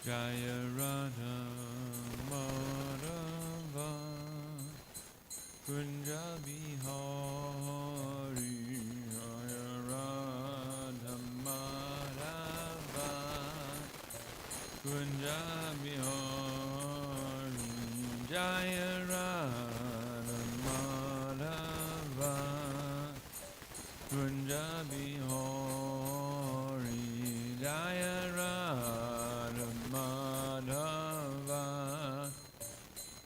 Jaya Radha Madhava Kunja Bihari Jaya Radha Madhava Kunja Bihari Jaya Radha Madhava Kunja Bihari Jaya Radha Madhava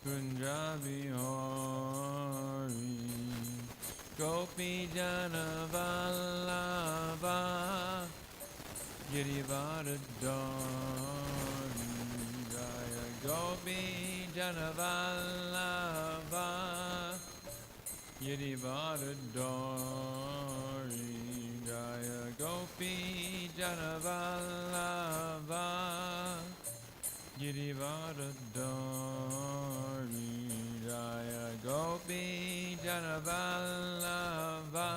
Kunja Bihari Gopi Jana Vallabha Girivardhari Jaya Gopi Jana Vallabha Girivardhari Jaya Gopi Jana Vallabha Girivardhari Jaya Gopi Jana Vallabha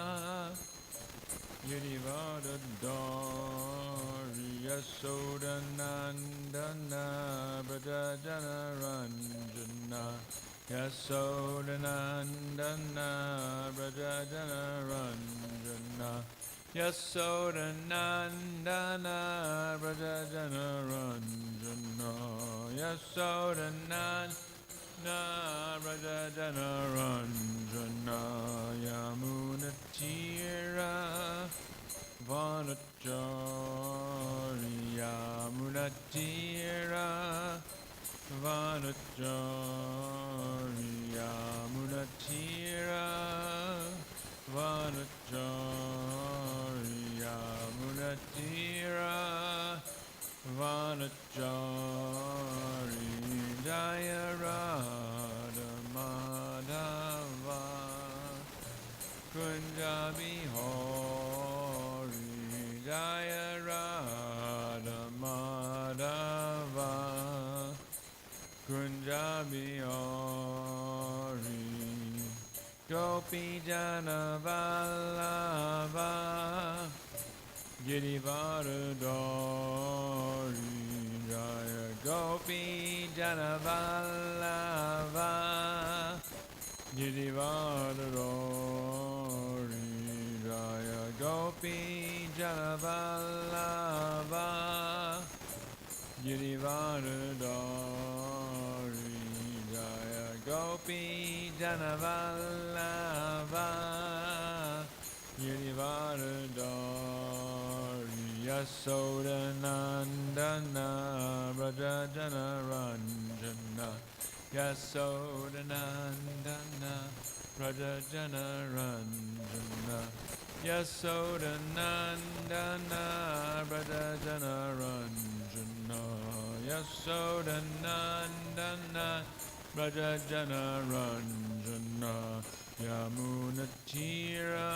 Girivardhari Yasodanandana Brajajana Ranjana Yasodanandana Brajajana Ranjana Yasodanandana Brajajana Ranjana Yasodanandana Brajajana Ranjana Yamunatira Vanachari Yamunatira Vanachari Yamunatira Vanachari Yamunatira Vanachari Jaya Radha Madhava Kunja Bihari Jaya Radha Madhava Kunja Bihari Gopi Jana Vallabha Girivardhari Jaya Gopi Jana Vallabha Girivardhari Jaya Gopi Jana Vallabha Girivardhari Jaya Gopi Jana Vallabha Girivardhari Yasodanandana Brajajana Ranjana Yasodanandana Brajajana Ranjana Yasodanandana Brajajana Ranjana Yasodanandana Brajajana Ranjana Yamunatira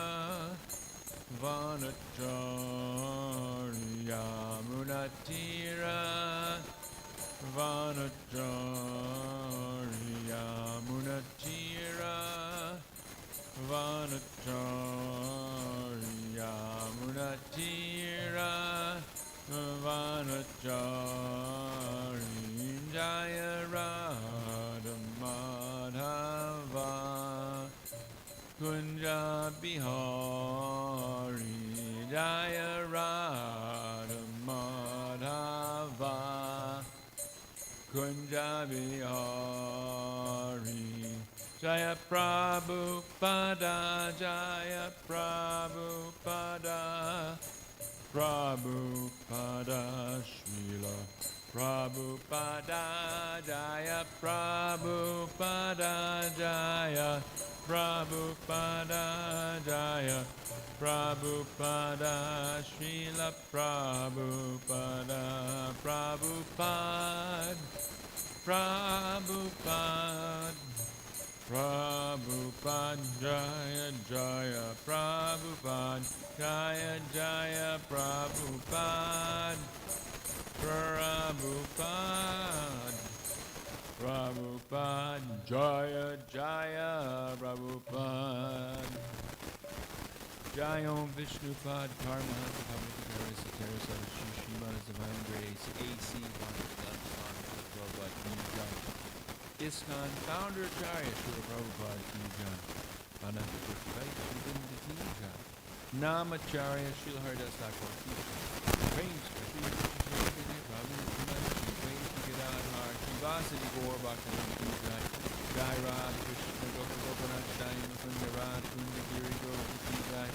Vanachari Yamunatira Vanachari Yamunatira Vanachari Yamunatira Vanachari Jaya Radha Madhava Kunja Bihari Jaya Radha Madhava Kunja Bihari Jaya Prabhupada Jaya Prabhupada Prabhupada Srila Prabhupada Jaya Prabhupada Jaya Prabhupada Jaya Prabhupada Srila Prabhupada Prabhupada Prabhupada Prabhupada Jaya Jaya Prabhupada Jaya Jaya Prabhupada Prabhupada Prabhupada Jaya Jaya Prabhupada Jai Om Vishnupad Karma Public Terrace Terrace Shri Srimad Divine Grace AC 111 ISKCON founder Acharya Srila Prabhupada Ki Jai. Ananta Pushpai Srivinda Ki Jai. Namacharya Srila Haridas Thakur Ki Jai. Praise for Sri Krishna Prabhu Kumashi. Praise to Gadadhar. Shivasati Gaur Bhaktivinoda Ki Jai. Jai Radha Krishna Gopinath Jai Mukunda Radha Kunda Giri Gopi Ki Jai.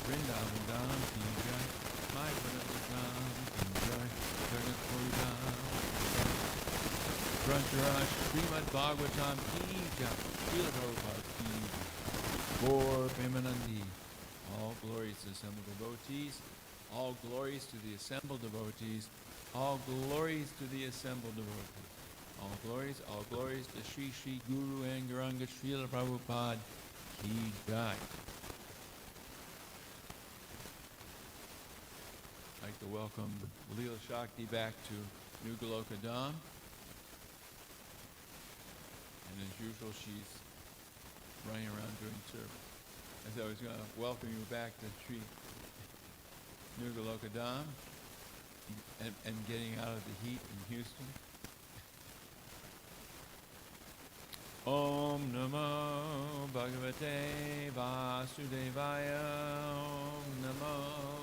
Vrindavan Dham Ki Jai. My Vrindavan Ki Jai. Jagat Kori Dham. Gruntaraj Srimad Bhagavatam Ki Jai. Srila Prabhupada Ki Jai. For Premanandi. All glories to the assembled devotees. All glories to the assembled devotees. All glories to the assembled devotees. All glories to Sri Sri Guru and Gauranga Srila Prabhupada Ki Jai. I'd like to welcome Leela Shakti back to New Goloka Dham. And as usual, she's running around doing service. As I was going to welcome you back to Sri New Goloka Dham and getting out of the heat in Houston. Om Namo Bhagavate Vasudevaya. Om Namo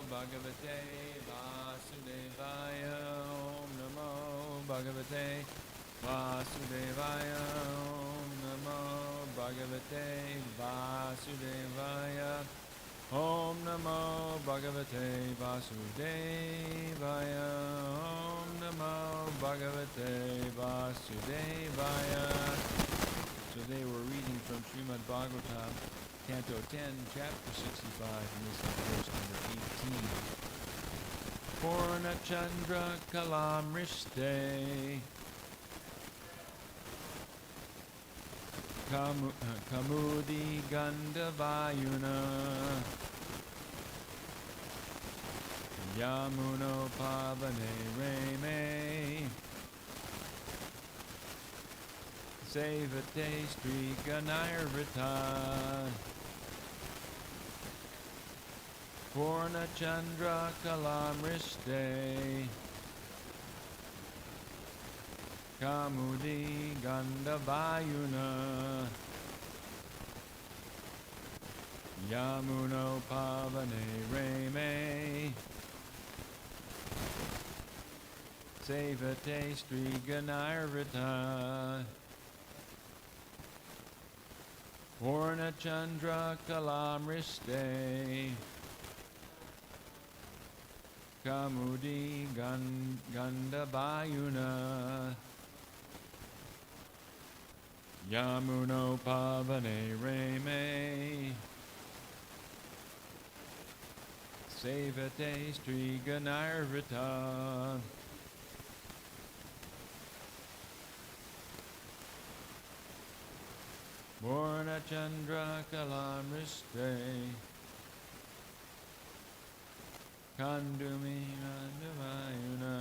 Bhagavate Vasudevaya. Om Namo Bhagavate Vasudevaya. Om Namo Bhagavate Vasudevaya. Om Namo Bhagavate Vasudevaya. Om Namo Bhagavate Vasudevaya. Today we're reading from Srimad Bhagavatam, Canto 10, Chapter 65, and this is verse number 18. Purnachandra Kalamrishte Kamudi Gandhavayuna Yamuno Pavane Reme Sevate Striganayarvita Purnachandra Kalamrishte Kamudi Gandhavayuna Yamuno Pavane Reme Sevate Striganayarvita Purnachandra Kalamrishte Kamudi Gandhavayuna Yamuno Pavane Reme Sevate Striganayarvita Purnachandra Kalamrishte Kandumi Gandhavayuna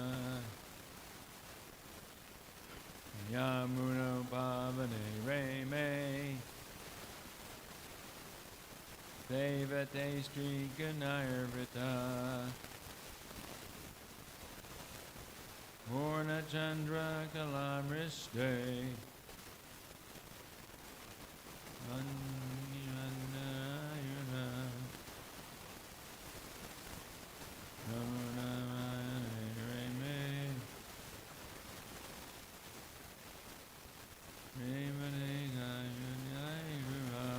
Yamuno Pavane Reme Sevate Striganayarvita Purnachandra Kalamrishte Anyanayuna Namunayareme Remanegayunayura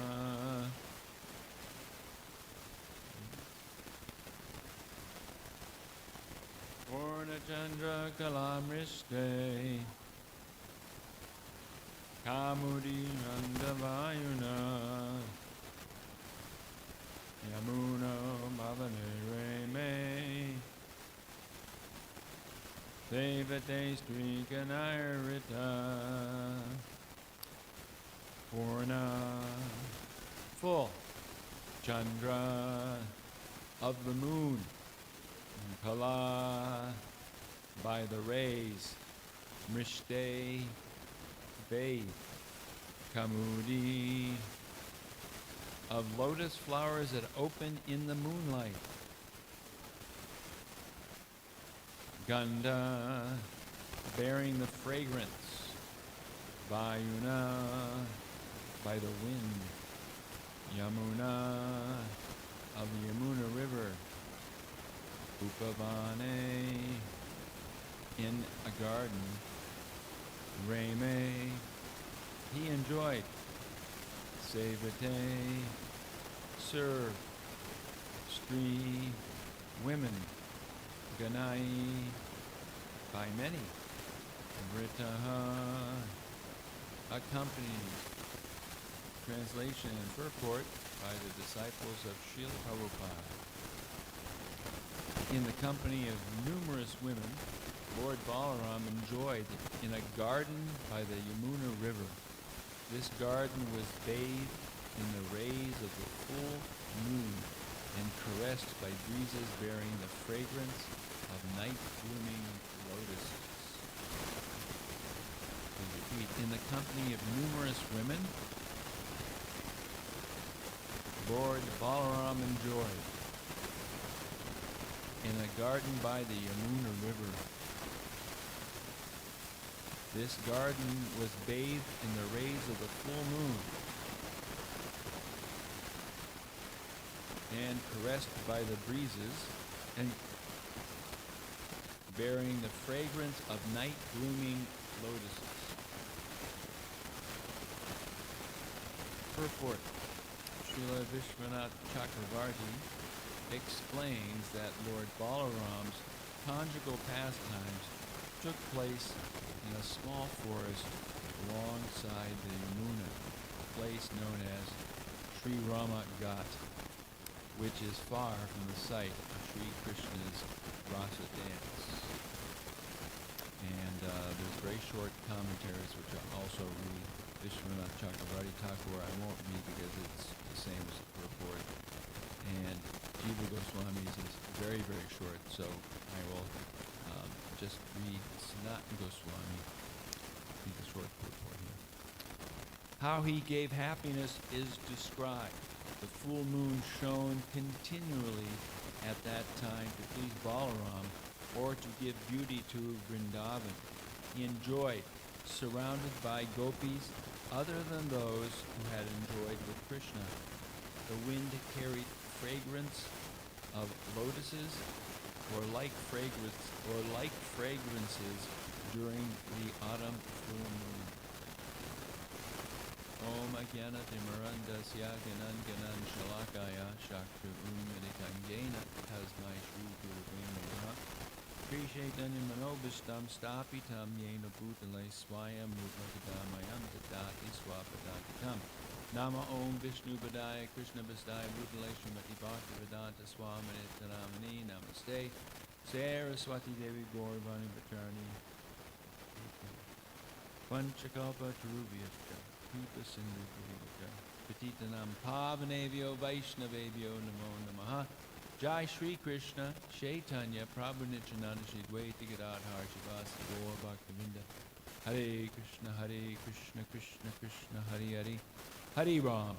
Purnachandra Kalamrishte Kamudi Gandhavayuna Yamuno Pavane Reme Sevate Striganayarvita Purna full Chandra of the moon Kala by the rays Mrishte bathe Kamudi of lotus flowers that open in the moonlight. Gandha bearing the fragrance, Vayuna, by the wind. Yamuna, of the Yamuna River. Upavane, in a garden. Reme, he enjoyed. Sevate, serve. Stri, women. Ganai, by many. Vritaha, accompanied. Translation and purport by the disciples of Srila Prabhupada. In the company of numerous women, Lord Balaram enjoyed in a garden by the Yamuna River. This garden was bathed in the rays of the full moon and caressed by breezes bearing the fragrance of night-blooming lotuses. Please repeat. In the company of numerous women, Lord Balaram enjoyed in a garden by the Yamuna River. This garden was bathed in the rays of the full moon and caressed by the breezes and bearing the fragrance of night-blooming lotuses. Purport. Srila Vishwanath Chakravarti explains that Lord Balaram's conjugal pastimes took place in a small forest alongside the Yamuna, a place known as Sri Rama Ghat, which is far from the site of Sri Krishna's Rasa dance. And there's very short commentaries which I'll also read. Vishwanath Chakravarti Thakur I won't read because it's the same as the purport. And Jiva Goswami's is very, very short, so I will just read Sanat Goswami, read the short purport here. How he gave happiness is described. The full moon shone continually at that time to please Balaram or to give beauty to Vrindavan. He enjoyed, surrounded by gopis other than those who had enjoyed with Krishna. The wind carried fragrance of lotuses or like fragrances during the autumn full moon. Om Ajnana Timarandasya Ganan Ganan Shalakaya Shakti Umidikangena Tasmai Shri Guru Namaha Sri Chaitanya Manobishtam Stapitam Yena Bhutale Swayam Rupakadamayam Tadati Swapadatitam Nama Om Vishnu Padaya Krishna Bastaya Bhutale Srimati Bhakti Vedanta Swamini Taramani Namaste Saraswati Devi Gauravani Bhattarani Panchakalpa Tarubhyascha Kripa Sindhu Purivaka Patitanam Pavanevyo Vaishnavevyo Namo Namaha Jai Shri Krishna Chaitanya Prabhu Nityananda Shri Dvaita Gadadhar Shivasa Gaur Bhaktavinda Hare Krishna Krishna Krishna Hare Hare Hare Ram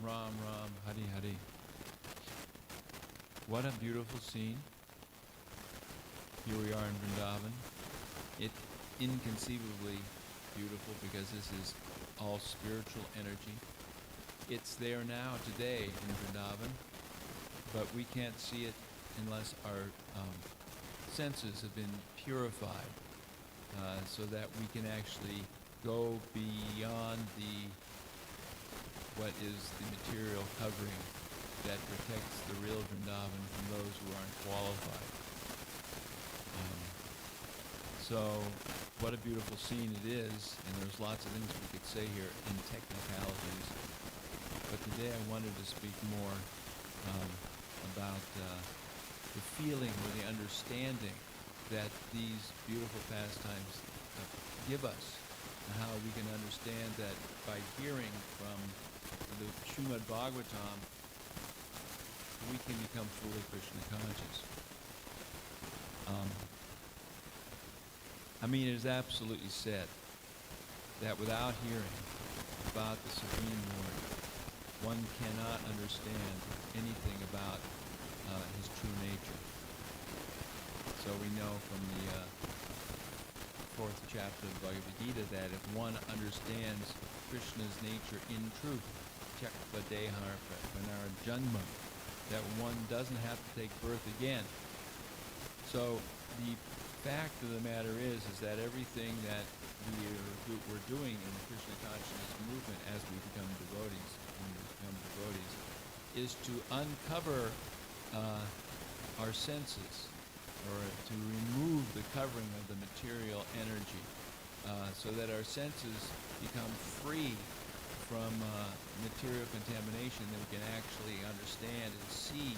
Ram Ram Hare Hare. What a beautiful scene. Here we are in Vrindavan. It's inconceivably beautiful because this is all spiritual energy. It's there now today in Vrindavan, but we can't see it unless our senses have been purified so that we can actually go beyond what is the material covering that protects the real Vrindavan from those who aren't qualified. So what a beautiful scene it is, and there's lots of things we could say here in technicalities, but today I wanted to speak more about the feeling or the understanding that these beautiful pastimes give us, and how we can understand that by hearing from the Srimad Bhagavatam, we can become fully Krishna conscious. It is absolutely said that without hearing about the Supreme Lord, one cannot understand anything about his true nature. So we know from the fourth chapter of the Bhagavad Gita, that if one understands Krishna's nature in truth, Tyakva Deharpa Vinara Janma, that one doesn't have to take birth again. So the fact of the matter is that everything that we're doing in the Krishna consciousness movement as we become devotees, is to uncover our senses, or to remove the covering of the material energy, so that our senses become free from material contamination, that we can actually understand and see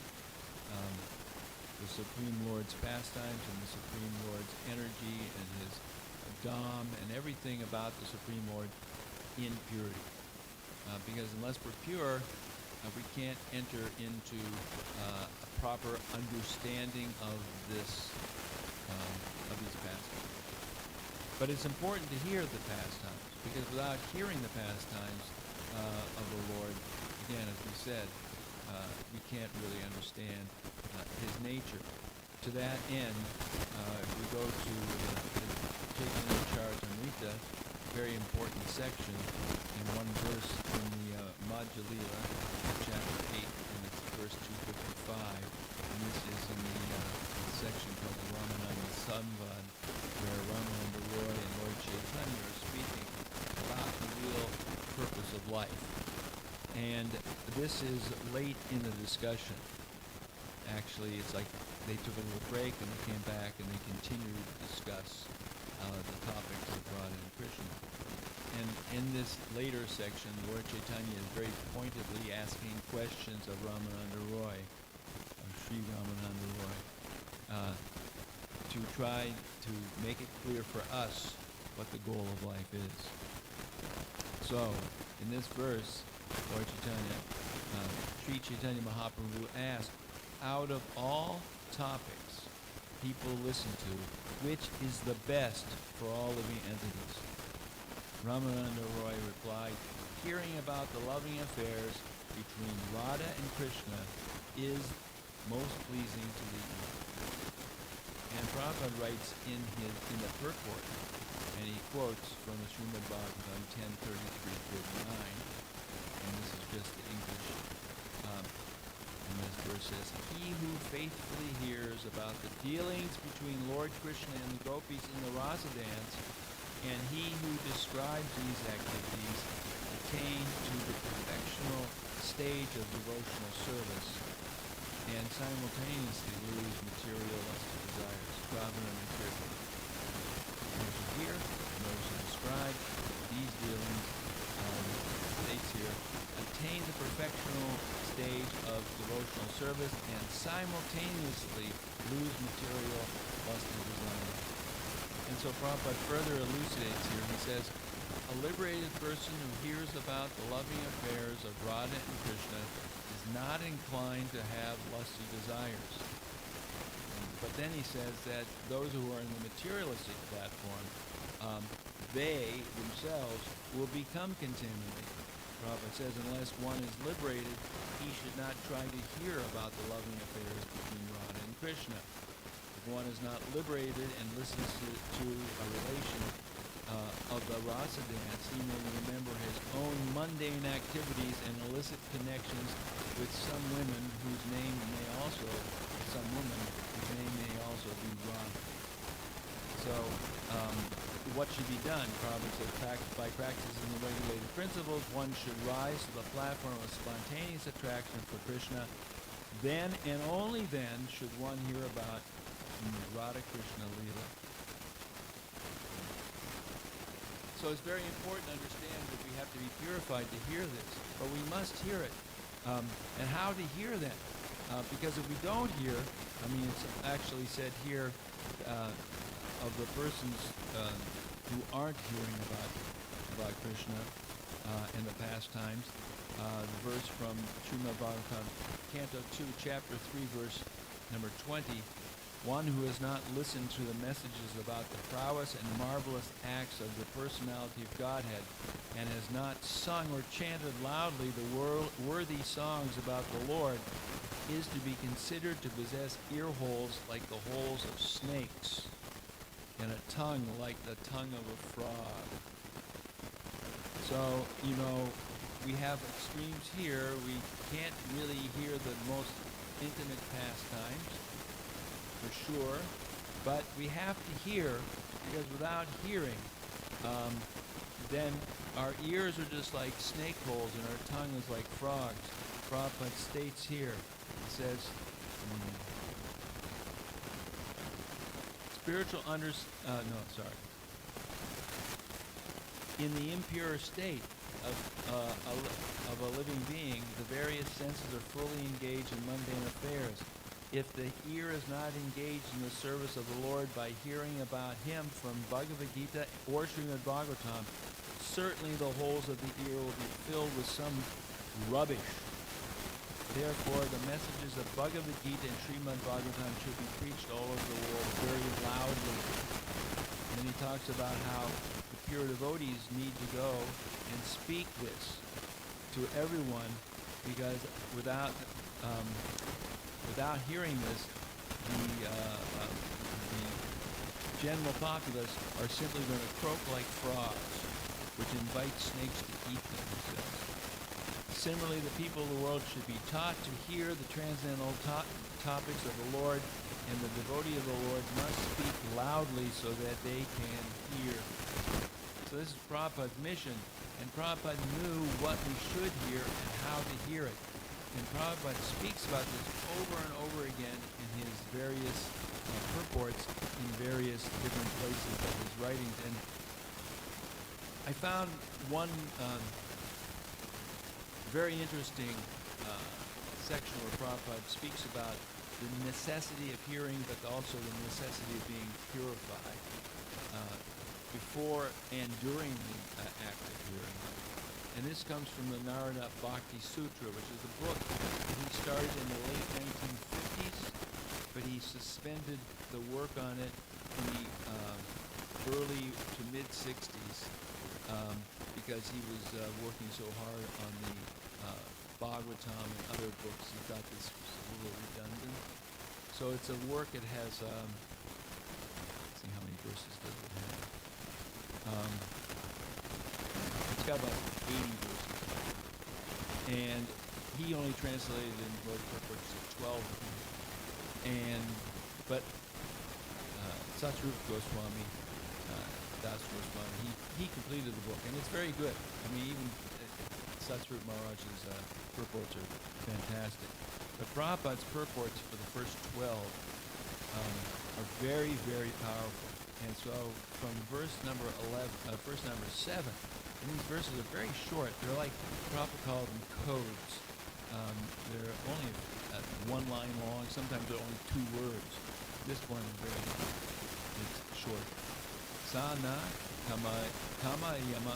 the Supreme Lord's pastimes and the Supreme Lord's energy and his Dham and everything about the Supreme Lord in purity. Because unless we're pure, we can't enter into a proper understanding of these pastimes. But it's important to hear the pastimes, because without hearing the pastimes of the Lord, again, as we said, we can't really understand his nature. To that end, if we go to the Chaitanya Charitamrita, very important section, in one verse in the Madhya Lila, chapter 8, and it's verse 255, and this is in the section called the Ramananda Samvad, where Ramananda Roy and Lord Chaitanya are speaking about the real purpose of life. And this is late in the discussion. Actually, it's like they took a little break and they came back and they continued to discuss the topics of Radha and Krishna. And in this later section, Lord Chaitanya is very pointedly asking questions of Ramananda Roy, of Sri Ramananda Roy, to try to make it clear for us what the goal of life is. So, in this verse, Lord Chaitanya, Sri Chaitanya Mahaprabhu asked, out of all topics people listen to, which is the best for all living entities? Ramananda Roy replied, hearing about the loving affairs between Radha and Krishna is most pleasing to the ear. And Prabhupada writes in the purport, and he quotes from the Srimad Bhagavatam 10:33-49, and this is just the English. And this verse says, he who faithfully hears about the dealings between Lord Krishna and the gopis in the Rasa dance, and he who describes these activities, attain to the perfectional stage of devotional service, and simultaneously lose material lusty desires. Those who hear, and those who describe these dealings, states here, attain the perfectional stage of devotional service and simultaneously lose material lusty desires. And so Prabhupada further elucidates here. He says, a liberated person who hears about the loving affairs of Radha and Krishna is not inclined to have lusty desires. But then he says that those who are in the materialistic platform, they themselves will become contaminated. Prabhupada says unless one is liberated, he should not try to hear about the loving affairs between Radha and Krishna. If one is not liberated and listens to a relation of the rasa dance, he may remember his own mundane activities and illicit connections with some women whose name may also be Radha. So, what should be done? Prabhupada says, by practicing the regulated principles, one should rise to the platform of spontaneous attraction for Krishna. Then and only then should one hear about Radha Krishna Leela. So it's very important to understand that we have to be purified to hear this, but we must hear it. And how to hear that? Because if we don't hear, it's actually said here of the persons who aren't hearing about Krishna and the pastimes. The verse from Srimad Bhagavatam, Canto 2, Chapter 3, verse number 20. One who has not listened to the messages about the prowess and marvelous acts of the personality of Godhead, and has not sung or chanted loudly the worthy songs about the Lord, is to be considered to possess ear holes like the holes of snakes, and a tongue like the tongue of a frog. So, we have extremes here. We can't really hear the most intimate pastimes, for sure, but we have to hear, because without hearing, then our ears are just like snake holes and our tongue is like frogs. Prabhupada states here, he says, in the impure state of a living being, the various senses are fully engaged in mundane affairs. If the ear is not engaged in the service of the Lord by hearing about Him from Bhagavad Gita or Srimad Bhagavatam, certainly the holes of the ear will be filled with some rubbish. Therefore, the messages of Bhagavad Gita and Srimad Bhagavatam should be preached all over the world very loudly. And then he talks about how the pure devotees need to go and speak this to everyone, because without hearing this, the general populace are simply going to croak like frogs, which invite snakes to eat them, he says. Similarly, the people of the world should be taught to hear the transcendental topics of the Lord, and the devotee of the Lord must speak loudly so that they can hear. So this is Prabhupada's mission, and Prabhupada knew what we should hear and how to hear it. And Prabhupada speaks about this over and over again in his various purports in various different places of his writings. And I found one very interesting section where Prabhupada speaks about the necessity of hearing, but also the necessity of being purified before and during the act of hearing. And this comes from the Narada Bhakti Sutra, which is a book that he started in the late 1950s, but he suspended the work on it in the early to mid-60s because he was working so hard on the Bhagavatam and other books. He thought this was a little redundant. So it's a work that has, let's see how many verses does it have. It's got about 80 verses. And he only translated and wrote purports of 12 of them. But Satsrupa Goswami, Das Goswami, he completed the book, and it's very good. I mean, even Satsrupa Maharaj's purports are fantastic. But Prabhupada's purports for the first 12 are very, very powerful. And so from verse number 7, and these verses are very short. They're like, Prabhupada called them codes. They're only one line long. Sometimes they're only 2 words. This one it's short. Sana kama yama.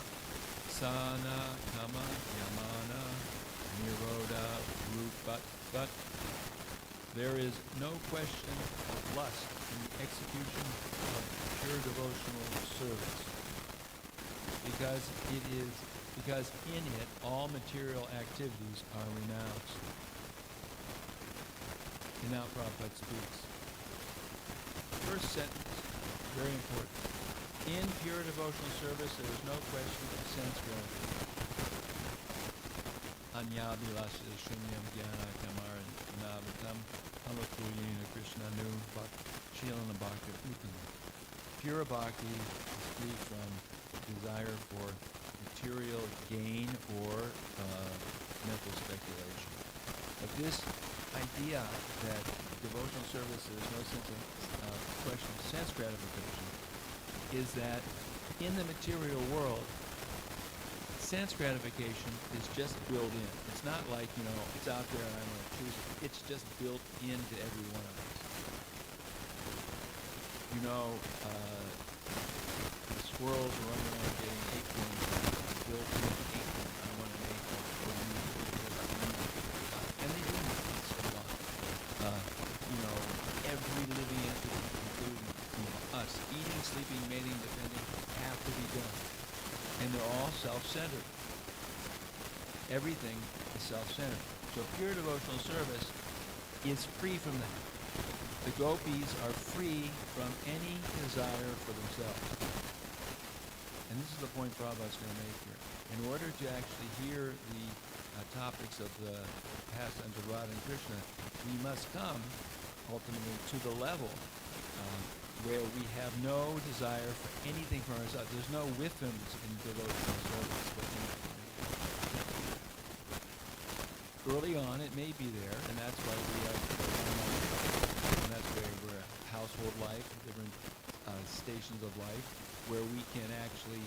Sana kama yamana niroda rupat. But there is no question of lust in the execution of pure devotional service, because in it all material activities are renounced. And now Prabhupada speaks. First sentence, very important. In pure devotional service, there is no question of sense gratification. Anyabhilasya shunyam jnana kamara navatam amakuyena krishnanu shilana bhakti utama. Pure bhakti is free from desire for material gain or mental speculation. But this idea that devotional service is no sense of question of sense gratification is that in the material world, sense gratification is just built in. It's not like, it's out there and I'm going to choose it. It's just built into every one of us. The squirrels are running around getting acorns, built in acorn. I want an acorn. And they do this a lot. Every living entity, including us, eating, sleeping, mating, defending, have to be done. And they're all self-centered. Everything is self-centered. So pure devotional service is free from that. the gopis are free from any desire for themselves. And this is the point Prabhupada's going to make here. In order to actually hear the topics of the pastimes of Radha and Krishna, we must come ultimately to the level where we have no desire for anything for ourselves. There's no whiffins in devotional service. Early on, it may be there, and that's why we have, and that's where we're household life, different stations of life, where we can actually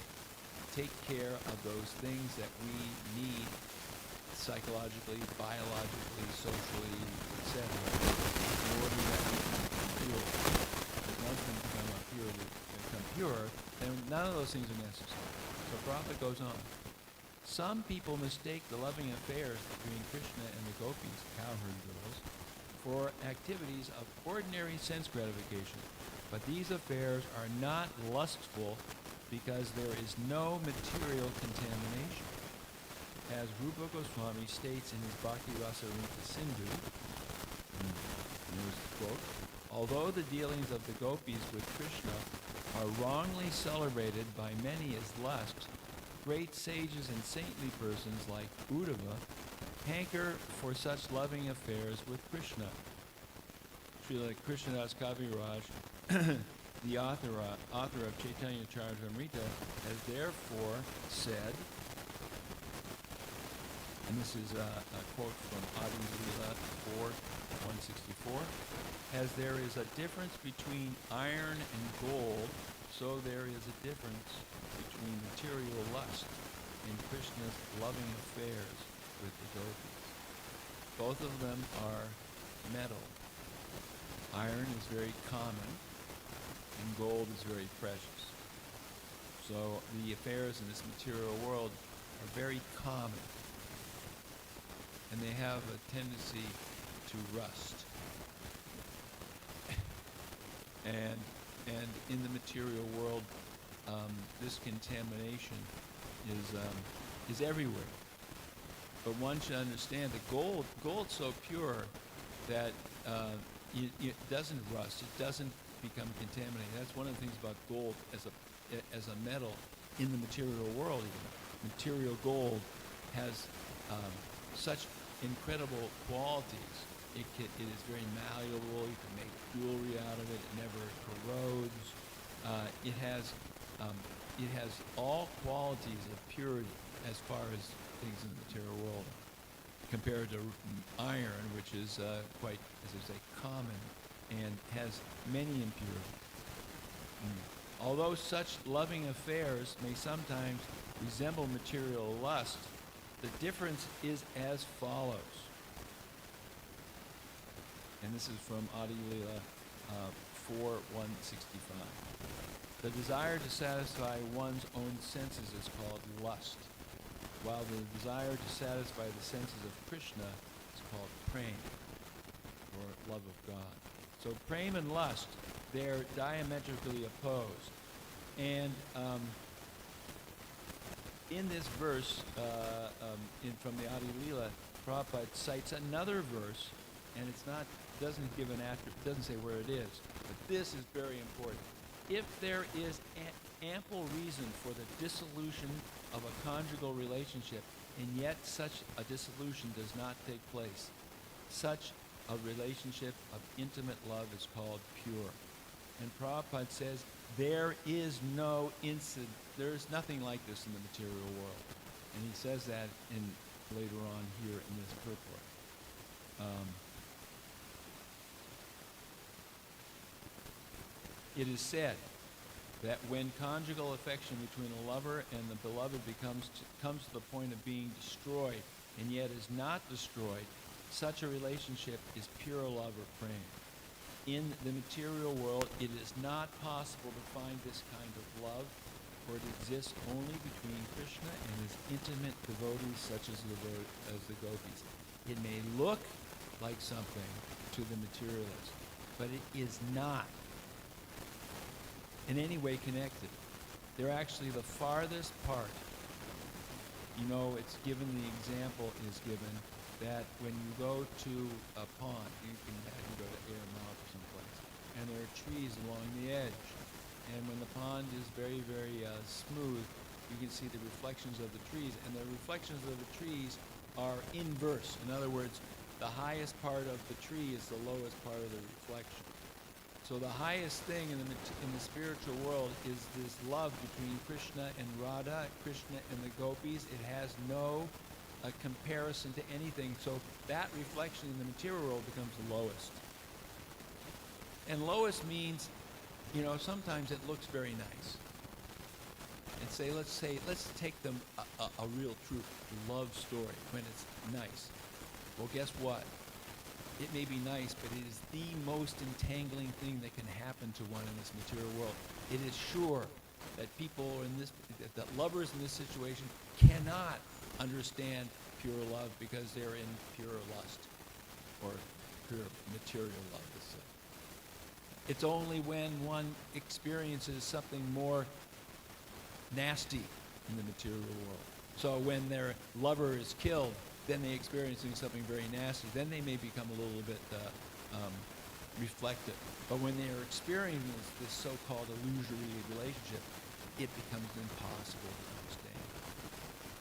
take care of those things that we need psychologically, biologically, socially, etc. in order that we can feel that once we become pure, then none of those things are necessary. So Prabhupada goes on. Some people mistake the loving affairs between Krishna and the gopis, cowherd girls, for activities of ordinary sense gratification. But these affairs are not lustful because there is no material contamination. As Rupa Goswami states in his Bhakti Rasamrita Sindhu, here's the quote, although the dealings of the gopis with Krishna are wrongly celebrated by many as lust, great sages and saintly persons like Uddhava hanker for such loving affairs with Krishna. Srila Krishnadas Kaviraj, the author of Chaitanya Charitamrita, has therefore said, and this is a quote from Adi Lila 4:164, as there is a difference between iron and gold, so there is a difference between material lust and Krishna's loving affairs with the gopis. Both of them are metal. Iron is very common, and gold is very precious. So the affairs in this material world are very common, and they have a tendency to rust. And in the material world, this contamination is everywhere. But one should understand that gold's so pure that it doesn't rust. It doesn't become contaminated. That's one of the things about gold as a metal in the material world. Even material gold has such incredible qualities. It is very malleable. You can make jewelry out of it. It never corrodes. It has all qualities of purity as far as things in the material world, compared to iron, which is quite, as I say, common and has many impurities. Although such loving affairs may sometimes resemble material lust, the difference is as follows. And this is from Adi Lila 4:165. The desire to satisfy one's own senses is called lust, while the desire to satisfy the senses of Krishna is called prema, or love of God. So prema and lust, they're diametrically opposed. And in this verse, from the Adi Lila, Prabhupada cites another verse, and doesn't say where it is, but this is very important. If there is ample reason for the dissolution of a conjugal relationship, and yet such a dissolution does not take place, such a relationship of intimate love is called pure. And Prabhupada says there is nothing like this in the material world. And he says that later on here in this purport. It is said that when conjugal affection between a lover and the beloved comes to the point of being destroyed and yet is not destroyed, such a relationship is pure love or prema. In the material world, it is not possible to find this kind of love, for it exists only between Krishna and his intimate devotees such as the gopis. It may look like something to the materialist, but it is not in any way connected. They're actually the farthest part. It's given, the example is given that when you go to a pond, you can imagine go to Air Mount or someplace, and there are trees along the edge. And when the pond is very, very smooth, you can see the reflections of the trees. And the reflections of the trees are inverse. In other words, the highest part of the tree is the lowest part of the reflection. So the highest thing in the spiritual world is this love between Krishna and Radha, Krishna and the gopis. It has no comparison to anything. So that reflection in the material world becomes the lowest. And lowest means, sometimes it looks very nice. And let's take them a real true love story when it's nice. Well, guess what? It may be nice, but it is the most entangling thing that can happen to one in this material world. It is sure that that lovers in this situation cannot understand pure love because they're in pure lust or pure material love. It's only when one experiences something more nasty in the material world. So when their lover is killed, then they're experiencing something very nasty. Then they may become a little bit reflective. But when they're experiencing this so-called illusory relationship, it becomes impossible to understand.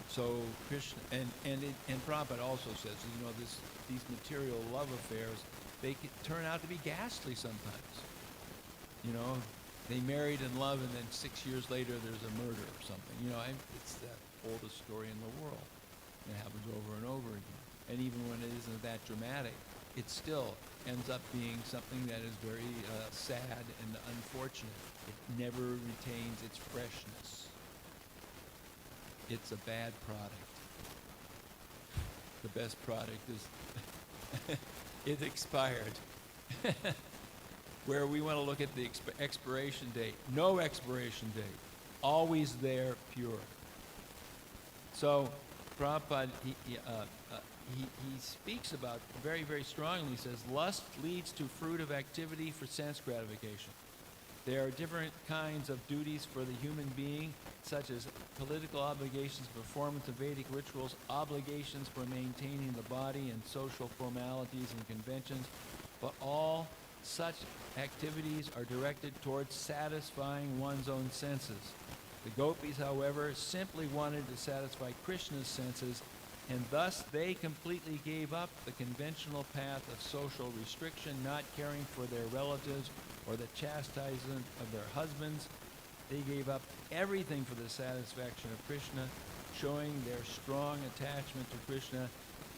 So Krishna and Prabhupada also says, these material love affairs, they can turn out to be ghastly sometimes. They married in love, and then 6 years later there's a murder or something. It's the oldest story in the world. It happens over and over again. And even when it isn't that dramatic, it still ends up being something that is very sad and unfortunate. It never retains its freshness. It's a bad product. The best product is it expired. Where we want to look at the expiration date. No expiration date. Always there, pure. So Prabhupada, he speaks about very, very strongly. He says, lust leads to fruit of activity for sense gratification. There are different kinds of duties for the human being, such as political obligations, performance of Vedic rituals, obligations for maintaining the body, and social formalities and conventions. But all such activities are directed towards satisfying one's own senses. The gopis, however, simply wanted to satisfy Krishna's senses, and thus they completely gave up the conventional path of social restriction, not caring for their relatives or the chastisement of their husbands. They gave up everything for the satisfaction of Krishna, showing their strong attachment to Krishna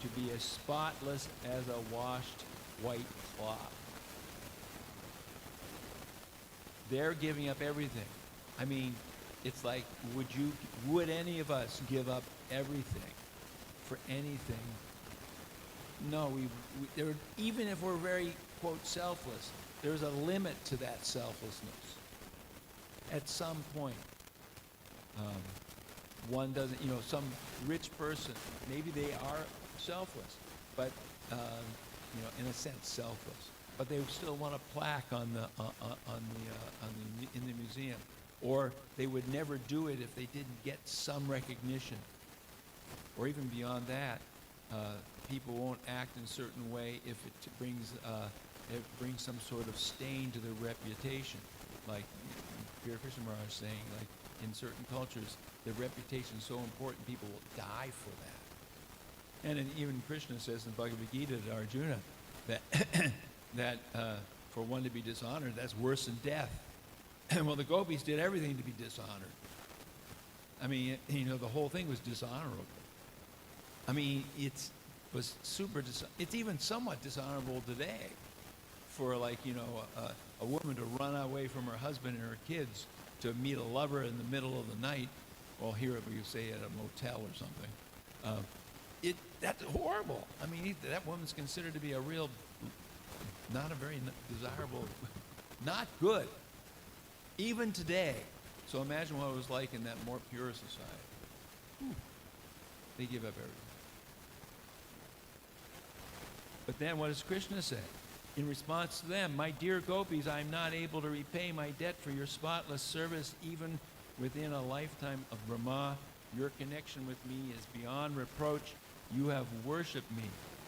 to be as spotless as a washed white cloth. They're giving up everything. I mean, it's like, would any of us give up everything for anything? No, even if we're very, quote, selfless, there's a limit to that selflessness. At some point, one doesn't, some rich person, maybe they are selfless, but, in a sense, selfless. But they still want a plaque in the museum, or they would never do it if they didn't get some recognition, or even beyond that, people won't act in a certain way if it brings some sort of stain to their reputation. Like Pure Krishna Maharaj is saying, like in certain cultures, their reputation is so important, people will die for that. And even Krishna says in Bhagavad Gita to Arjuna that for one to be dishonored, that's worse than death. Well, the gopis did everything to be dishonored. I mean, the whole thing was dishonorable. I mean, it's even somewhat dishonorable today for a woman to run away from her husband and her kids to meet a lover in the middle of the night. Well, here we say at a motel or something. That's horrible. I mean, that woman's considered to be not a very desirable, not good, even today. So imagine what it was like in that more pure society. They give up everything. But then what does Krishna say? In response to them, my dear gopis, I am not able to repay my debt for your spotless service even within a lifetime of Brahma. Your connection with me is beyond reproach. You have worshipped me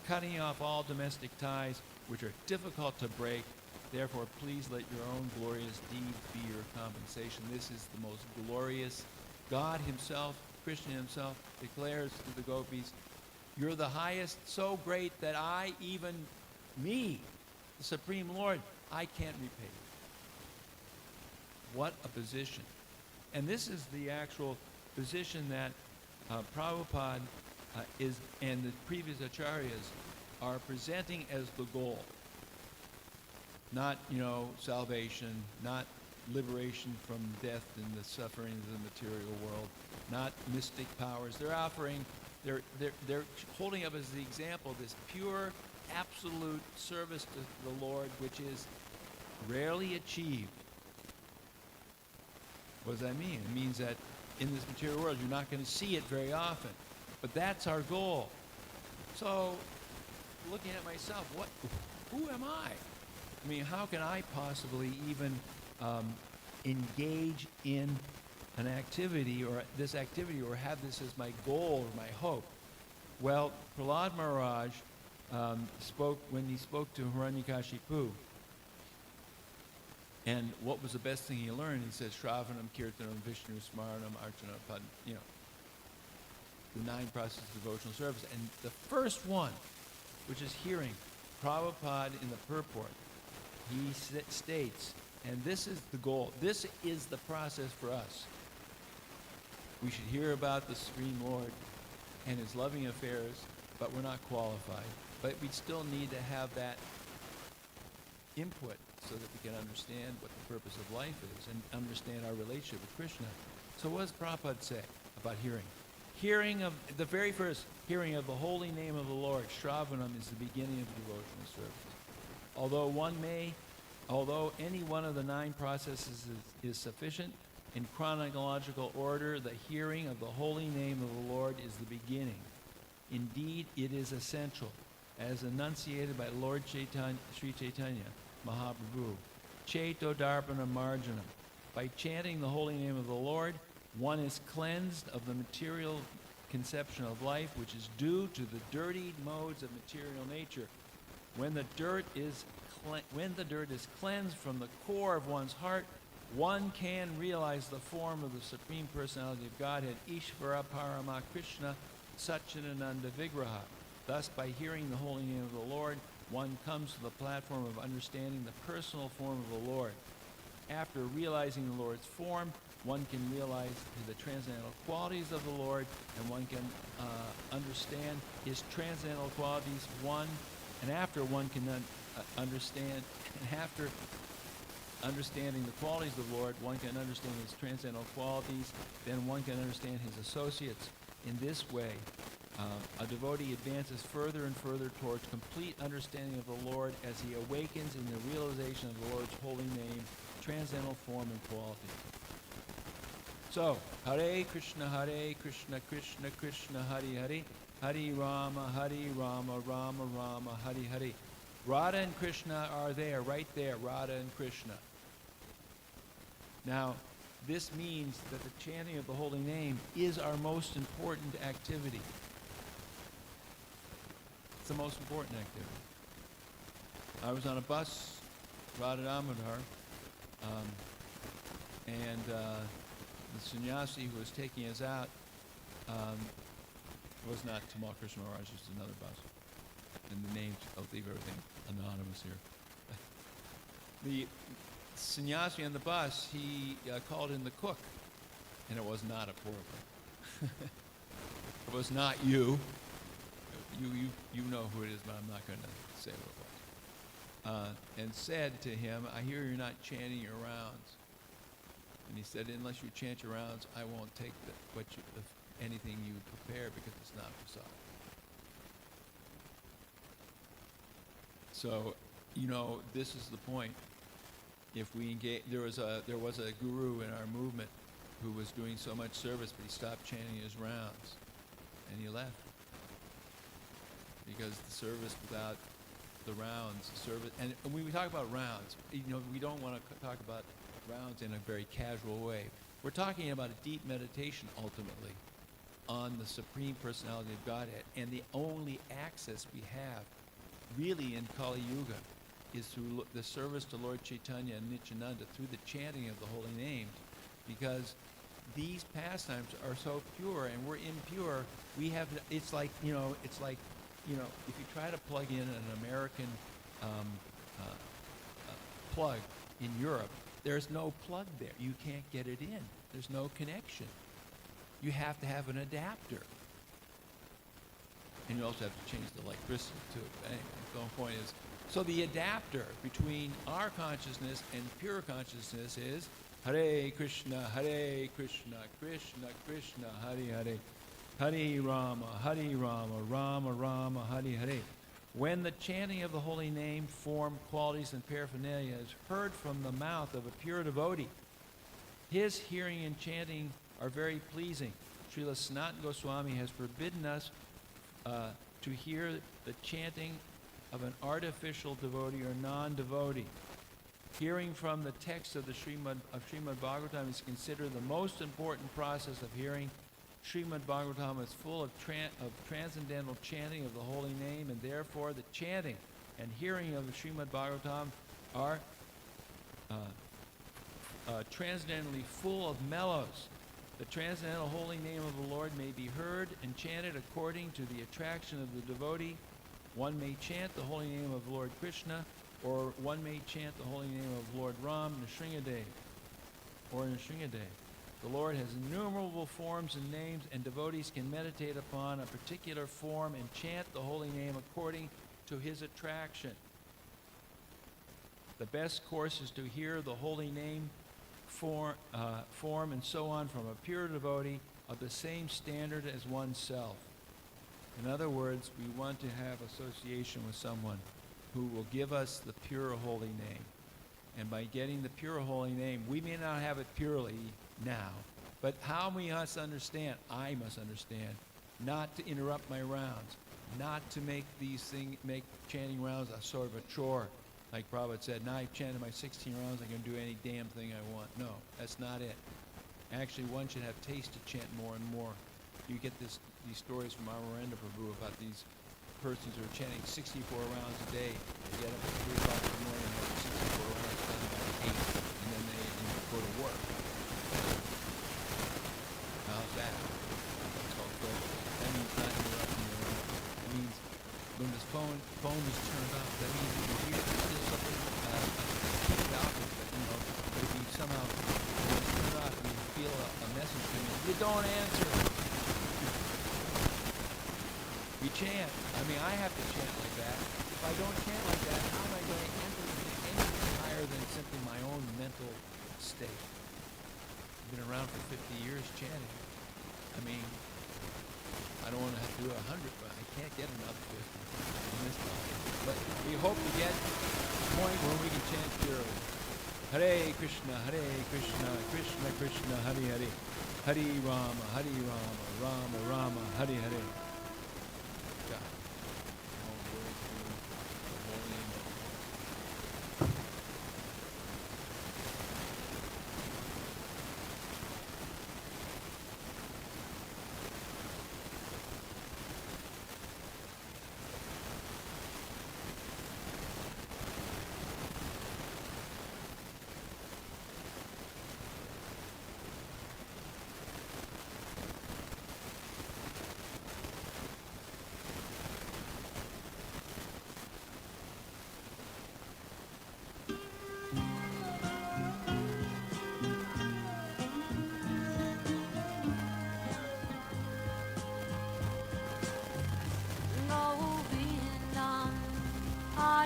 cutting off all domestic ties which are difficult to break. Therefore, please let your own glorious deed be your compensation. This is the most glorious. God himself, Krishna himself, declares to the gopis, you're the highest, so great that I, even me, the Supreme Lord, I can't repay you. What a position. And this is the actual position that Prabhupada is, and the previous acharyas are presenting as the goal. Not, salvation, not liberation from death and the suffering of the material world, not mystic powers. They're offering, they're holding up as the example this pure, absolute service to the Lord, which is rarely achieved. What does that mean? It means that in this material world, you're not going to see it very often. But that's our goal. So, looking at myself, who am I? I mean, how can I possibly even engage in an activity or this activity or have this as my goal or my hope? Well, Prahlad Maharaj spoke when he spoke to Hiranyakashipu. And what was the best thing he learned? He said, Shravanam, Kirtanam, Vishnu, Smaranam, Archana, Padma, the 9 processes of devotional service. And the first one, which is hearing, Prabhupada in the purport, he states, and this is the goal, this is the process for us. We should hear about the Supreme Lord and his loving affairs, but we're not qualified. But we still need to have that input so that we can understand what the purpose of life is and understand our relationship with Krishna. So what does Prabhupada say about hearing? Hearing of, the very first hearing of the holy name of the Lord, Shravanam, is the beginning of devotional service. Although any one of the 9 processes is sufficient, in chronological order, the hearing of the holy name of the Lord is the beginning. Indeed, it is essential, as enunciated by Lord Chaitanya, Sri Chaitanya Mahaprabhu. Chaito Darpana Marjanam. By chanting the holy name of the Lord, one is cleansed of the material conception of life, which is due to the dirty modes of material nature. When the dirt is cleansed from the core of one's heart, one can realize the form of the Supreme Personality of Godhead, Ishvara Parama Krishna Satchidananda Vigraha. Thus, by hearing the holy name of the Lord, one comes to the platform of understanding the personal form of the Lord. After realizing the Lord's form, one can realize the transcendental qualities of the Lord, and one can understand his transcendental qualities. After understanding the qualities of the Lord, one can understand his transcendental qualities. Then one can understand his associates. In this way, a devotee advances further and further towards complete understanding of the Lord as he awakens in the realization of the Lord's holy name, transcendental form, and quality. So, Hare Krishna, Krishna Krishna, Hare Hare, Hare Rama, Rama Rama, Hare Hare. Radha and Krishna are there, right there, Radha and Krishna. Now, this means that the chanting of the holy name is our most important activity. It's the most important activity. I was on a bus, Radha Damodar, and the sannyasi who was taking us out was not Tamal Krishna Maharaj, it was another bus. And the names, I'll leave everything anonymous here. The sannyasi on the bus, he called in the cook, and it was not a poor cook. It was not you. You know who it is, but I'm not going to say what it was. And said to him, I hear you're not chanting your rounds. And he said, unless you chant your rounds, I won't take anything you prepare because it's not prasad. So, this is the point. If we engage, there was a guru in our movement who was doing so much service, but he stopped chanting his rounds, and he left because the service without the rounds, and when we talk about rounds, we don't want to talk about rounds in a very casual way. We're talking about a deep meditation ultimately. on the Supreme Personality of Godhead. And the only access we have really in Kali Yuga is through the service to Lord Chaitanya and Nityananda, through the chanting of the holy names, because these pastimes are so pure and we're impure. We have, it's like, if you try to plug in an American plug in Europe, there's no plug there. You can't get it in. There's no connection. You have to have an adapter. And you also have to change the electricity too. But anyway, the whole point is, so the adapter between our consciousness and pure consciousness is Hare Krishna, Krishna Krishna, Hare Hare, Hare Rama, Rama Rama, Hare Hare. When the chanting of the holy name, form, qualities, and paraphernalia is heard from the mouth of a pure devotee, his hearing and chanting are very pleasing. Srila Sanatana Goswami has forbidden us to hear the chanting of an artificial devotee or non-devotee. Hearing from the text of the Srimad Bhagavatam is considered the most important process of hearing. Srimad Bhagavatam is full of transcendental chanting of the holy name, and therefore the chanting and hearing of the Srimad Bhagavatam are transcendently full of mellows. The transcendental holy name of the Lord may be heard and chanted according to the attraction of the devotee. One may chant the holy name of Lord Krishna, or one may chant the holy name of Lord Ram, Nrsingadev, or Nrsingadev. The Lord has innumerable forms and names, and devotees can meditate upon a particular form and chant the holy name according to his attraction. The best course is to hear the holy name, form, and so on from a pure devotee of the same standard as oneself. In other words, we want to have association with someone who will give us the pure holy name. And by getting the pure holy name, we may not have it purely now, but how we must understand, I must understand, not to interrupt my rounds, not to make make chanting rounds a sort of a chore. Like Prabhupada said, now I've chanted my 16 rounds, I can do any damn thing I want. No, that's not it. Actually, one should have taste to chant more and more. You get these stories from Amarendra Prabhu about these persons who are chanting 64 rounds a day. They get up at 3 o'clock in the morning and have 64 rounds done by 8, and then they go to work. How's that? That's called focus. That means not interrupting your own. That means when this phone is turned off, that means you can hear there's still something about it, but if you somehow turn it off and you feel a message coming, you don't answer. We chant. I have to chant like that. If I don't chant like that, how am I going to enter anything higher than simply my own mental state? I've been around for 50 years chanting. I don't want to have to do 100, but I can't get another 50 in this life. But we hope to get to the point where we can chant purely. Hare Krishna, Krishna Krishna, Hare Hare, Hare Rama, Rama Rama, Hare Hare.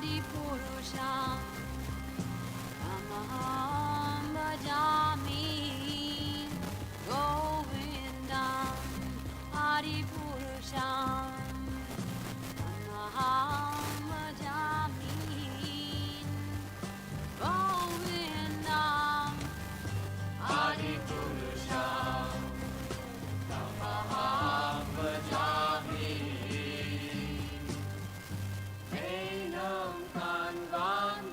Purusham Amaham Bhajami Govindam Hari Purusham Amaham Bhajami Govindam Hari Purusham Amaham Bhajami Enam Kanvan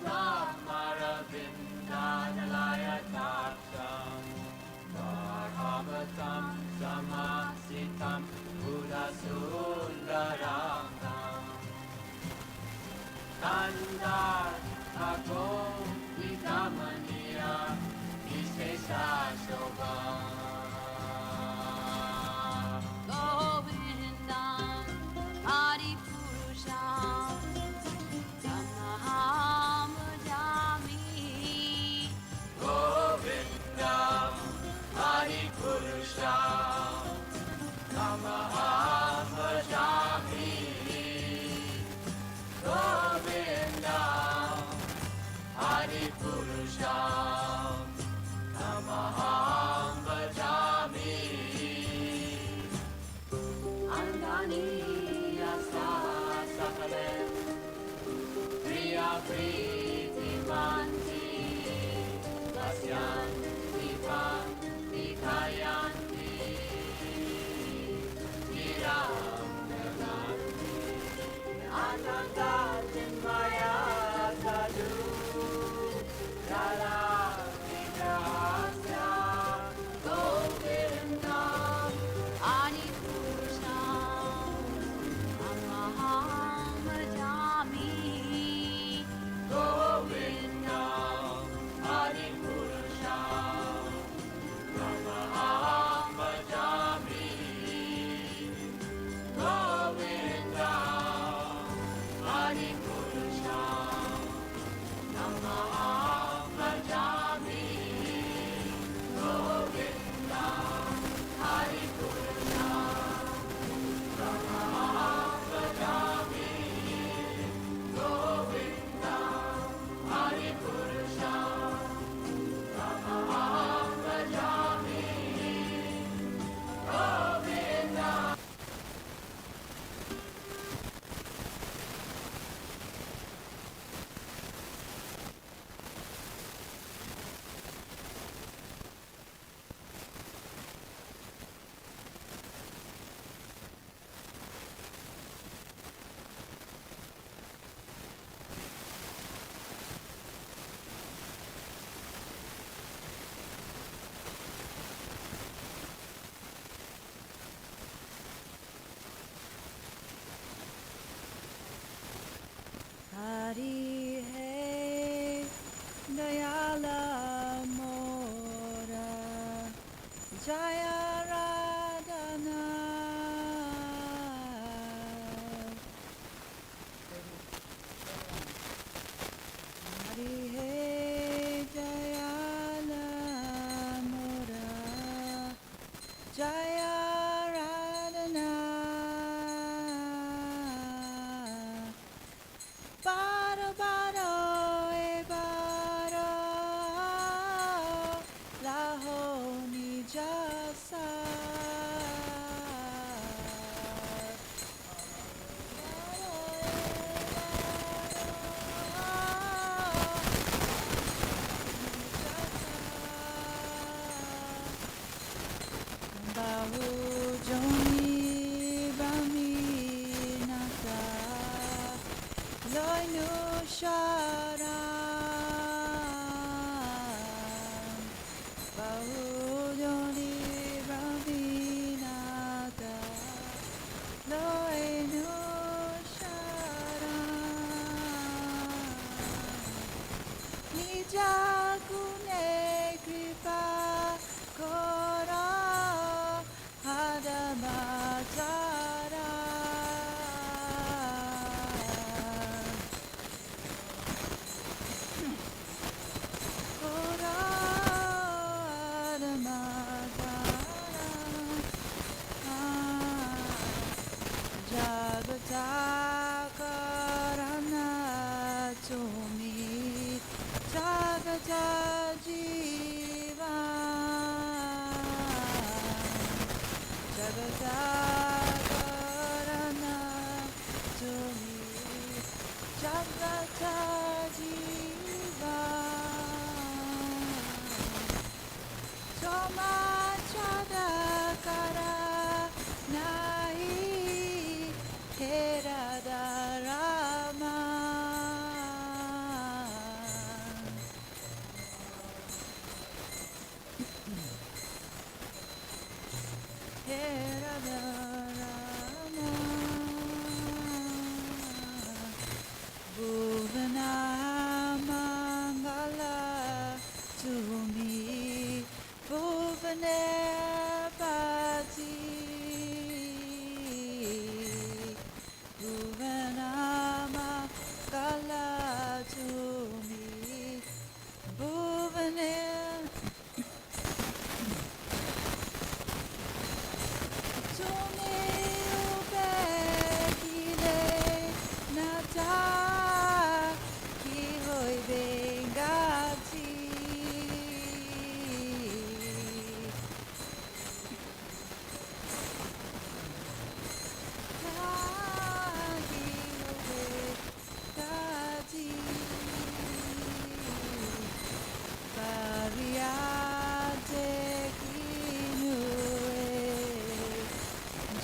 Govindam Adipurusham Tamaham Bhajami Govindam Adipurusham Tamaham Bhajami Govindam Adipurusham Tamaham Bhajami Andani Yasa Sakalem Priya Priti Manti Vasyanti Panti Kayanti Niram Nirlanti Ananda Chinmaya Sadhu Lala Vigrahasya Govindam Adipurusham Tamaham Bhajami Govindam Adipurusham Tamaham Bhajami Govindam Adipurusham Tamaham Bhajami Govindam Adipurusham Tamaham Bhajami Govindam Adipurusham Tamaham Bhajami Govindam Hari Hai Dayala Mora Jaya Radhana Hari Hai Dayala Mora Jaya Radhana Baro baro e baro laho ni jasa baro bahu joni bami nata Loi nu sharam Bahudoni Ravinata Loi nu sharam Nija gune kripa kora Hadamatara Jagatakarana Tumi Jagata Jiva Jagatakarana Tumi Jagata Jiva Soma Chadakara Nahi Heradarama Heradarama Bhuvana Mangala Tumi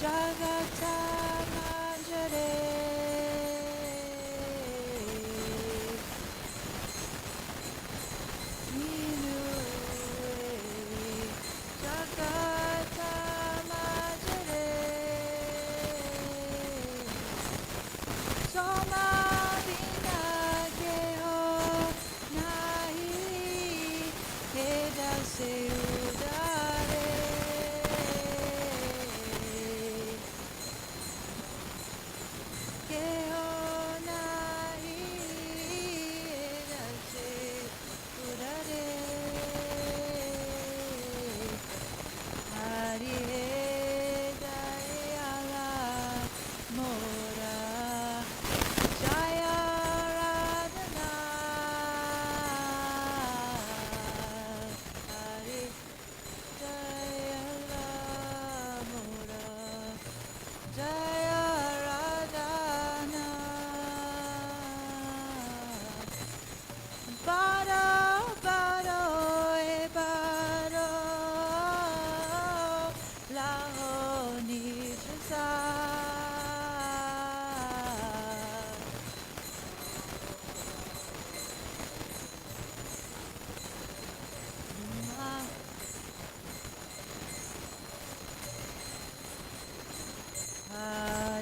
Jagata Manjare Minue Jagata Manjare Soma Vina Keho Nahi Heda Se Udare Keho Nahi Heda Se Udare Hari Dayala Mora Jaya Radhana Hari Dayala Mora Jaya Radhana Baro Baro E Baro Laho Nijasa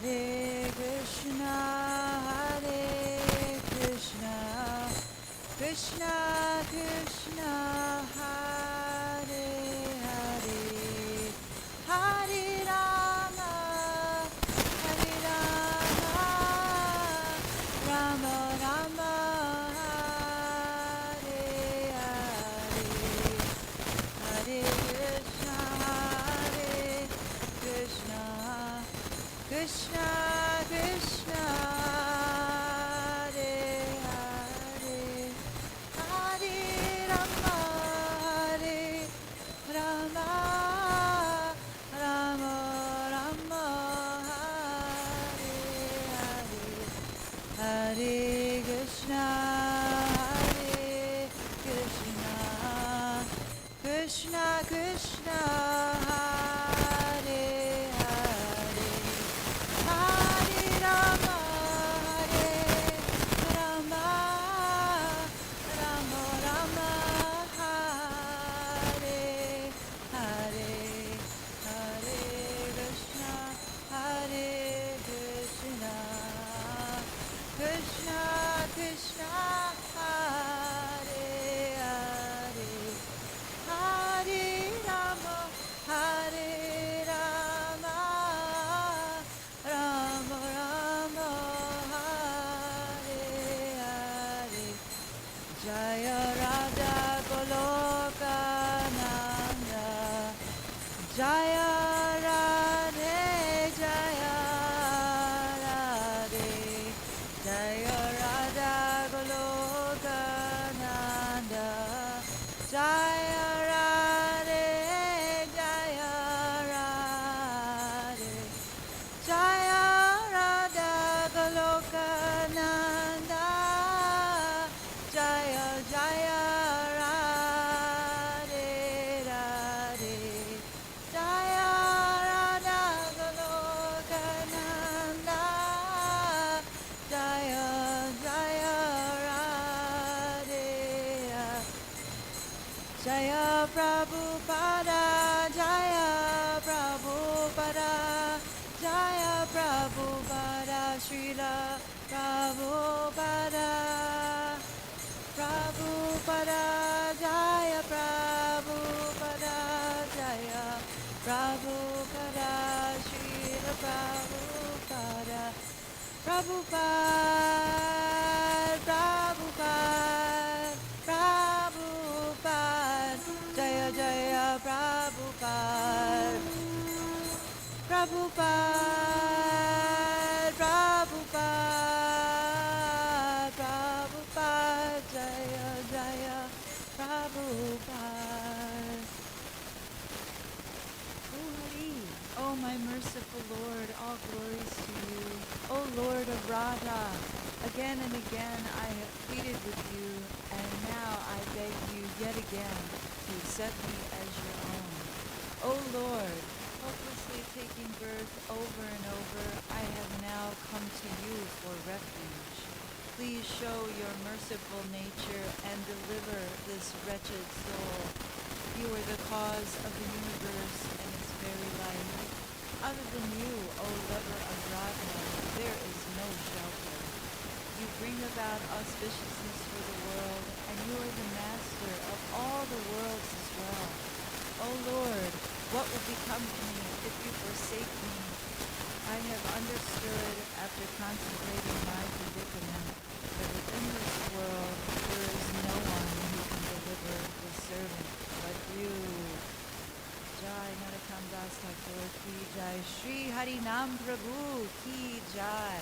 Hare Krishna, Krishna Krishna, Hare Hare, Hare Rama, Rama Rama, Hare Hare, Hare Krishna, Krishna Krishna, Hare Hare, Hare Rama, Rama Rama Rama, Hare Hare, Hare Krishna, Krishna Krishna, Hare Hare, Hare Rama, Rama Rama Rama, Hare Hare, Hare Krishna, Krishna Krishna, Hare Hare, Hare Rama, Rama Rama, Hare Hare, Jaya Radha Goloka Nanda, Jaya Radhe, Jaya Radhe, Jaya Radha Goloka Nanda, Jaya Radhe, Jaya Radhe, Jaya Radha Goloka Nanda, Jaya Jaya Radhe Radhe, Jaya Radha Goloka Nanda, Jaya Jaya Radhe Radhe. Jaya Prabhupada, Jaya Prabhupada, Jaya Prabhupada, Srila Prabhupada, Prabhupada, Jaya Prabhupada, Jaya Prabhupada, Srila Prabhupada, Prabhupada, Prabhupada, Jaya Jaya Prabhupada, Prabhupada, Prabhupada, Prabhupada, Jaya Jaya Prabhupada. Oh Hari, oh my merciful Lord, all glories to you. O Lord of Radha, again and again I have pleaded with you, and now I beg you yet again to accept me as your own. O Lord, hopelessly taking birth over and over, I have now come to you for refuge. Please show your merciful nature and deliver this wretched soul. You are the cause of the universe and its very life. Other than you, O lover of Radha, there is no shelter. You bring about auspiciousness for the world, and you are the master of all the worlds as well. O Lord, what will become of me if you forsake me? I have understood, after contemplating my predicament, that within this world there is no one who can deliver the servant but you. Jai Narottam Das Thakur ki Jai, Shri Hari Nam Prabhu ki Jai.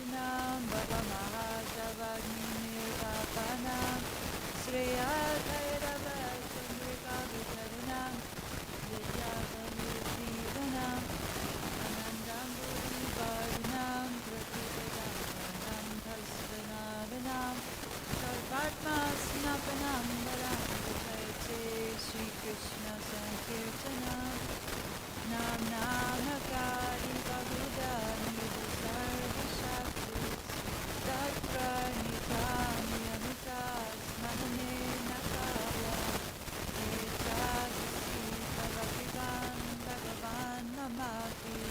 Nam Baba Mahasavagni Nirvapanam Sreya Kairava Chandrika Vitaranam Vidyavanirdivanam Anandam Budi Vardhanam Prativedanam Tasvanavanam Sarvatma Snapanam Varam Vichayate Sri Krishna Sankirtanam Nam Namakari Bahuda Nidusarva Shaktis Tatra Nitam Yamitas Manane Nakaya Etasasi Bhagavan Bhagavan Namaki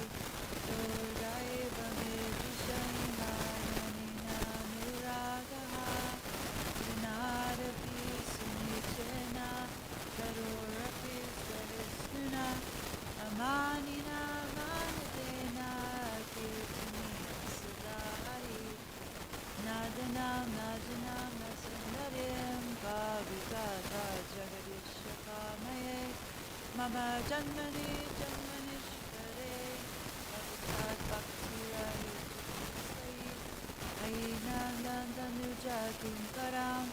Durdaiva Medushaina Yanina Niragaha Vinadapi Sunichena Garorapi Savisnuna Amanina Manadena Kirtaniya Sadari Nadanam Najanam Nasandarim Bhavitata Jagadishakamaye Mama Janmani Janmanishkare Bhavitat Bhaktirahi Chittasai Ainandandanuja Kinkaram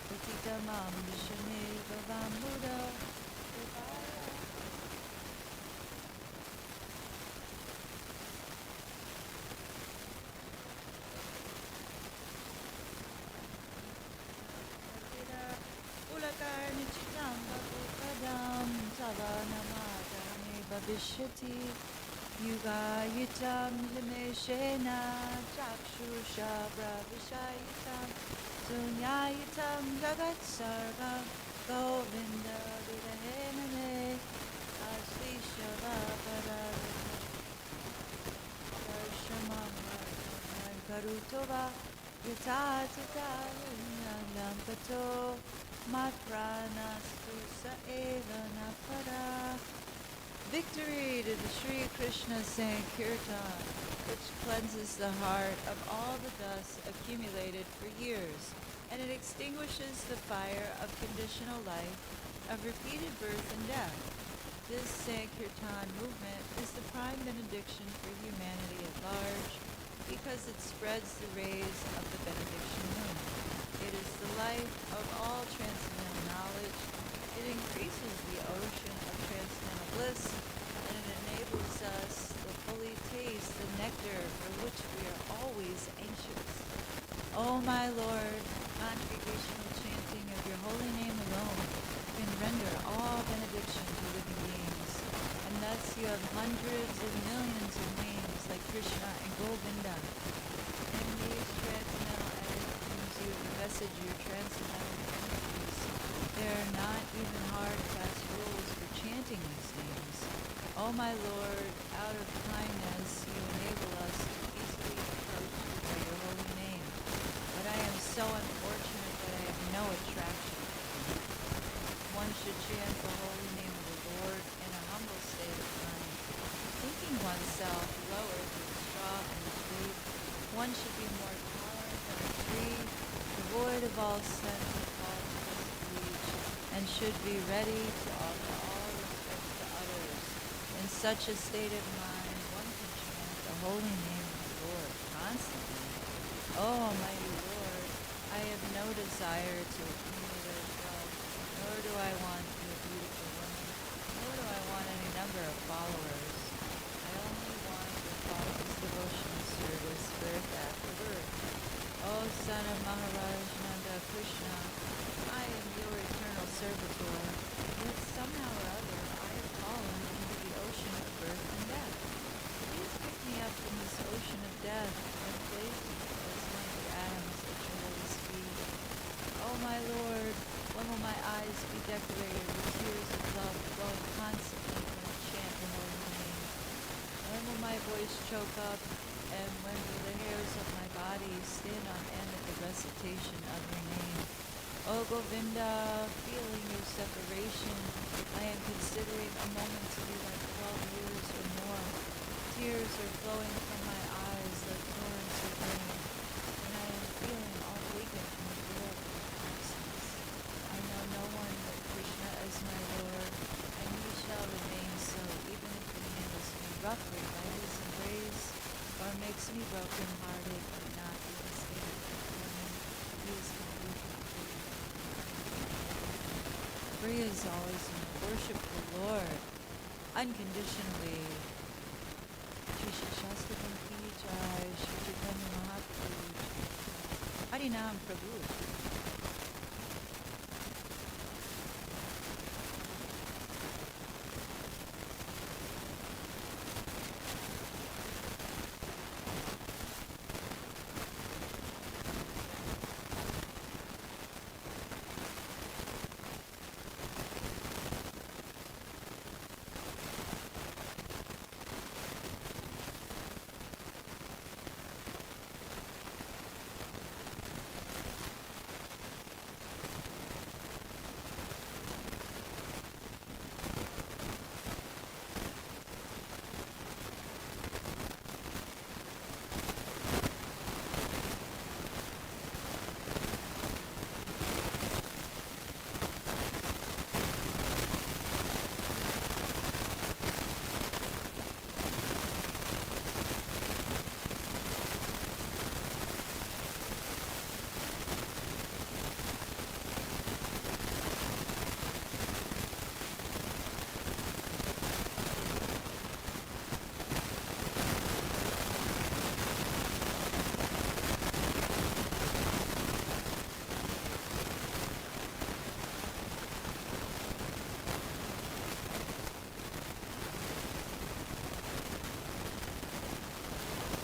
Patitamam Vishane Bhavam Buddha Ulakarnichitam Bhagavadam Savanamadani Bhavishati Yuga Yutam Limeshena Chakshusha Bravishayitam Sunyayitam Jagat Sarvam Govinda Vidahename Asli Shava Parashamam Karutova Yatatata Lampato Matranastu Saeva Napara. Victory to the Sri Krishna Sankirtan, which cleanses the heart of all the dust accumulated for years, and it extinguishes the fire of conditional life, of repeated birth and death. This Sankirtan movement is the prime benediction for humanity at large, because it spreads the rays of the benediction moon. It is the life of all transcendental knowledge. It increases the ocean of transcendental bliss, and it enables us to fully taste the nectar for which we are always anxious. O my Lord, congregational chanting of your holy name alone can render all benediction to living beings, and thus you have hundreds of millions of names like Krishna and Govinda. In these transcendental entities you have invested your transcendental energies. There are not even hard and fast rules for chanting these names. O my Lord, out of kindness you enable us to easily approach you by your holy name. But I am so unfortunate that I have no attraction. One should chant the holy name of the Lord in a humble state of mind, thinking oneself lower than the straw and the twig. One should be more tolerant than a tree, devoid of all sense of fault and speech, and should be ready to offer all respect to others. In such a state of mind, one can chant the holy name of the Lord constantly. O Almighty Lord, I have no desire to accumulate wealth, nor do I want to be a beautiful woman, nor do I want any number of followers. I only want your father's devotional service birth after birth. O son of Maharaj Nanda Krishna, I am your eternal servitor, yet somehow or other decorated with tears of love flowing constantly when I chant the holy name? When will my voice choke up, and when will the hairs of my body stand on end at the recitation of your name? O Govinda, feeling your separation, I am considering a moment to be like 12 years or more. Tears are flowing from my eyes like torrents of rain, and I am feeling all weakened from the glow of your absence. I know no one but Krishna as my Lord, and he shall remain so, even if he handles me roughly by his embrace, or makes me broken-hearted but not devastated before him. He is completely free. Free is always in the worship of the Lord, unconditionally. Shri Shastra Ki Jai, Shri Chaitanya Mahaprabhu. Harinam Prabhu.